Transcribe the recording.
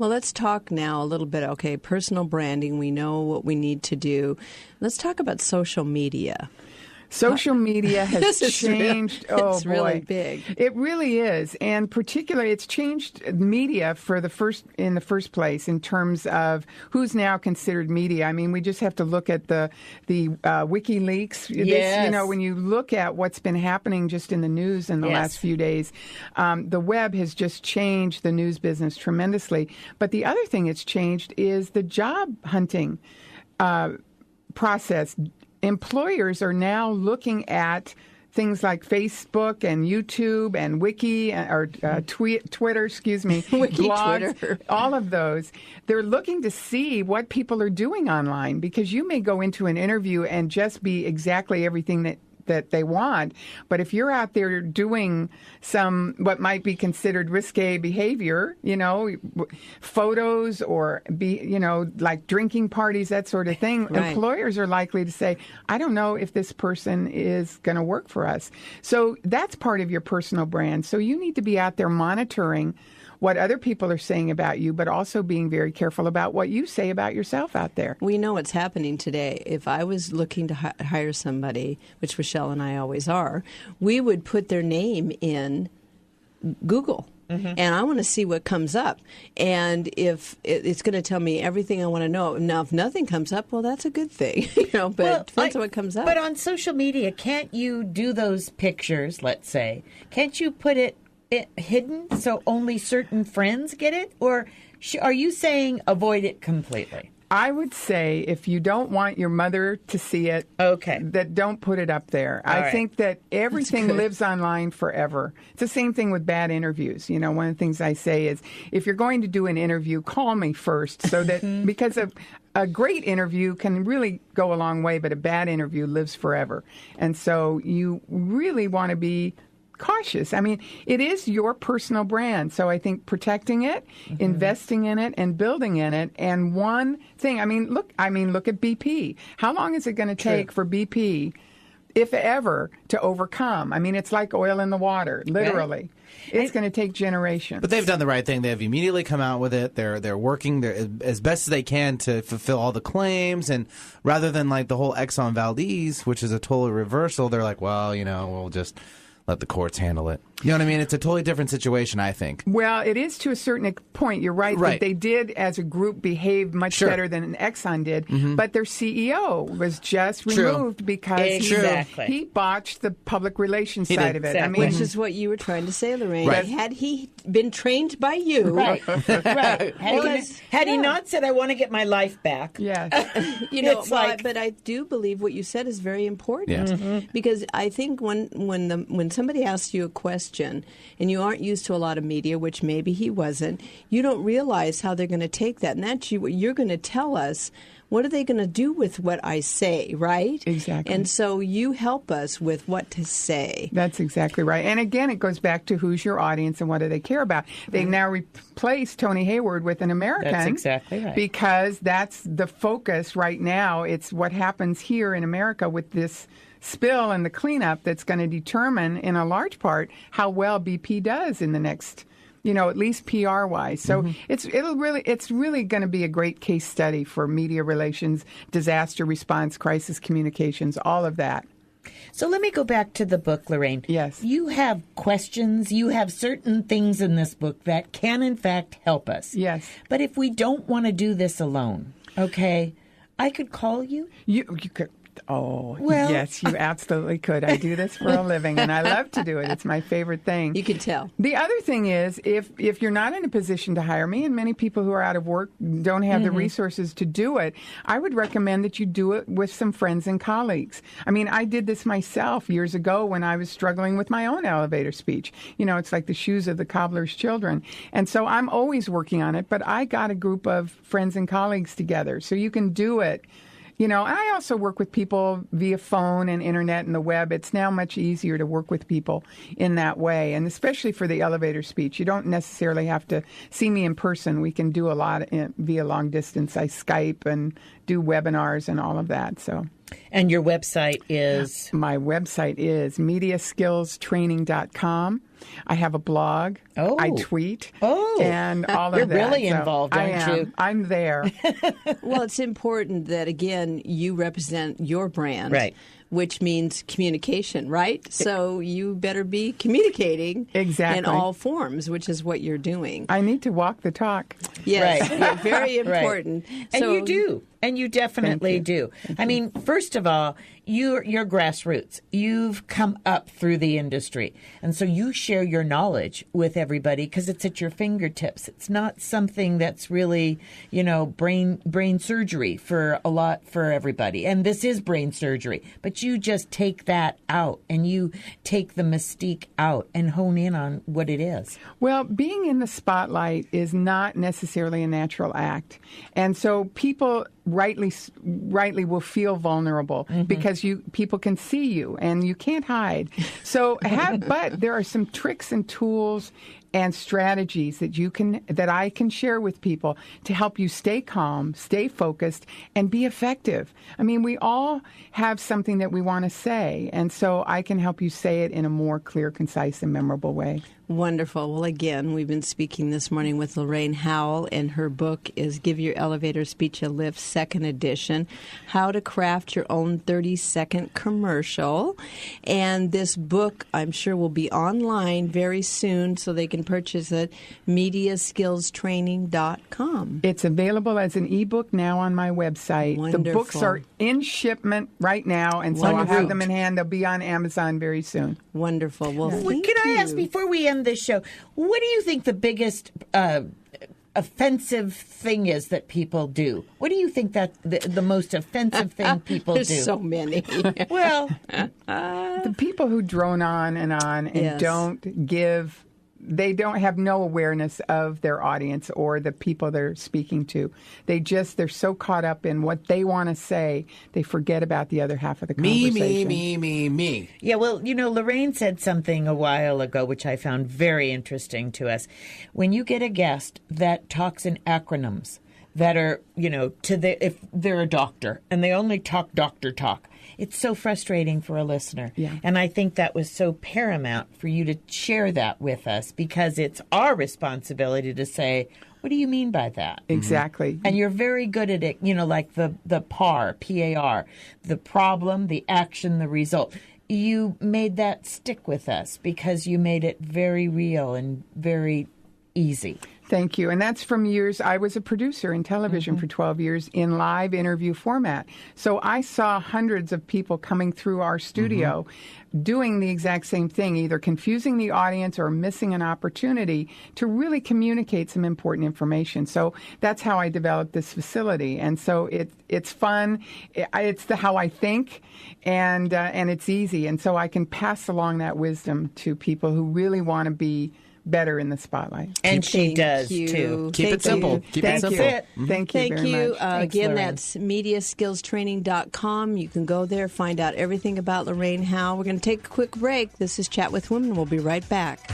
Well, let's talk now a little bit. Okay, personal branding. We know what we need to do. Let's talk about social media. Social media has changed. It's really big. It really is, and particularly, it's changed media in the first place in terms of who's now considered media. I mean, we just have to look at the WikiLeaks. Yes. When you look at what's been happening just in the news in the last few days, the web has just changed the news business tremendously. But the other thing it's changed is the job hunting process. Employers are now looking at things like Facebook and YouTube and Twitter, blogs, Twitter. all of those. They're looking to see what people are doing online, because you may go into an interview and just be exactly everything that they want. But if you're out there doing some what might be considered risque behavior, photos or like drinking parties, that sort of thing, Right. Employers are likely to say, I don't know if this person is going to work for us. So that's part of your personal brand. So you need to be out there monitoring what other people are saying about you, but also being very careful about what you say about yourself out there. We know what's happening today. If I was looking to hire somebody, which Rochelle and I always are, we would put their name in Google. Mm-hmm. And I want to see what comes up. And if it's going to tell me everything I want to know. Now, if nothing comes up, well, that's a good thing. But depends on what comes up. But on social media, can't you do those pictures, let's say? Can't you put it hidden so only certain friends get it? Or are you saying avoid it completely? I would say if you don't want your mother to see it, that don't put it up there. I think that everything lives online forever. It's the same thing with bad interviews. One of the things I say is, if you're going to do an interview, call me first, so that because a great interview can really go a long way, but a bad interview lives forever. And so you really want to be cautious. I mean, it is your personal brand. So I think protecting it, investing in it, and building in it. And one thing, look at BP. How long is it going to take for BP, if ever, to overcome? I mean, it's like oil in the water, literally. Right. It's going to take generations. But they've done the right thing. They have immediately come out with it. They're working as best as they can to fulfill all the claims. And rather than like the whole Exxon Valdez, which is a total reversal, they're like, well, we'll just let the courts handle it. You know what I mean? It's a totally different situation, I think. Well, it is to a certain point. You're right. That they did, as a group, behave much better than Exxon did. Mm-hmm. But their CEO was just removed because he botched the public relations side of it. Exactly. I mean, which is what you were trying to say, Lorraine. Right. Had he been trained by you, right? Had he not said, "I want to get my life back," but I do believe what you said is very important because I think when somebody asks you a question and you aren't used to a lot of media, which maybe he wasn't, you don't realize how they're going to take that. And that's you're going to tell us, what are they going to do with what I say, right? Exactly. And so you help us with what to say. That's exactly right. And again, it goes back to who's your audience and what do they care about. They've now replaced Tony Hayward with an American. That's exactly right. Because that's the focus right now. It's what happens here in America with this spill and the cleanup that's going to determine, in a large part, how well BP does in the next, at least PR-wise. So it's really going to be a great case study for media relations, disaster response, crisis communications, all of that. So let me go back to the book, Lorraine. Yes. You have questions. You have certain things in this book that can, in fact, help us. Yes. But if we don't want to do this alone, I could call you? You could. Oh, well, yes, you absolutely could. I do this for a living, and I love to do it. It's my favorite thing. You can tell. The other thing is, if you're not in a position to hire me, and many people who are out of work don't have the resources to do it, I would recommend that you do it with some friends and colleagues. I mean, I did this myself years ago when I was struggling with my own elevator speech. It's like the shoes of the cobbler's children. And so I'm always working on it, but I got a group of friends and colleagues together, so you can do it. I also work with people via phone and internet and the web. It's now much easier to work with people in that way, and especially for the elevator speech. You don't necessarily have to see me in person. We can do a lot via long distance. I Skype and do webinars and all of that. So And your website is? My website is mediaskillstraining.com. I have a blog. Oh. I tweet. Oh. And all You're of that. really involved, aren't you? I'm there. Well, it's important that, again, you represent your brand. Right. Which means communication, right? So you better be communicating Exactly. in all forms, which is what you're doing. I need to walk the talk. Yes, Right. yeah, very important. Right. So, And you do. And you definitely do. I mean, first of all, you're grassroots. You've come up through the industry. And so you share your knowledge with everybody because it's at your fingertips. It's not something that's really, brain surgery for everybody. And this is brain surgery. But you just take that out and you take the mystique out and hone in on what it is. Well, being in the spotlight is not necessarily a natural act. And so people rightly will feel vulnerable because people can see you and you can't hide. So but there are some tricks and tools and strategies that I can share with people to help you stay calm, stay focused, and be effective. I mean, we all have something that we want to say, and so I can help you say it in a more clear, concise, and memorable way. Wonderful. Well, again, we've been speaking this morning with Lorraine Howell, and her book is Give Your Elevator Speech a Lift, second edition, How to Craft Your Own 30-Second Commercial. And this book, I'm sure, will be online very soon, so they can purchase it, mediaskillstraining.com. It's available as an ebook now on my website. Wonderful. The books are in shipment right now, and so I'll have them in hand. They'll be on Amazon very soon. Wonderful. Well, thank Can I you. ask, before we end this show, what do you think the biggest offensive thing is that people do? What do you think that the most offensive thing people There's do? so many. Well, The people who drone on and Yes. they don't have no awareness of their audience or the people they're speaking to. They're so caught up in what they want to say, they forget about the other half of the conversation. Me. yeah, well, Lorraine said something a while ago, which I found very interesting to us. When you get a guest that talks in acronyms that are, if they're a doctor and they only talk doctor talk, it's so frustrating for a listener. Yeah. And I think that was so paramount for you to share that with us because it's our responsibility to say, what do you mean by that? Exactly. And you're very good at it, like the PAR, P-A-R, the problem, the action, the result. You made that stick with us because you made it very real and very easy. Thank you. And that's from years. I was a producer in television for 12 years in live interview format. So I saw hundreds of people coming through our studio doing the exact same thing, either confusing the audience or missing an opportunity to really communicate some important information. So that's how I developed this facility. And so it's fun. It's how I think, and it's easy. And so I can pass along that wisdom to people who really want to be better in the spotlight. And she does, you. too. Keep it simple. Keep it simple. Thank you very much. Thanks, Again, Lorraine. that's mediaskillstraining.com. You can go there, find out everything about Lorraine Howell. We're going to take a quick break. This is Chat with Women. We'll be right back.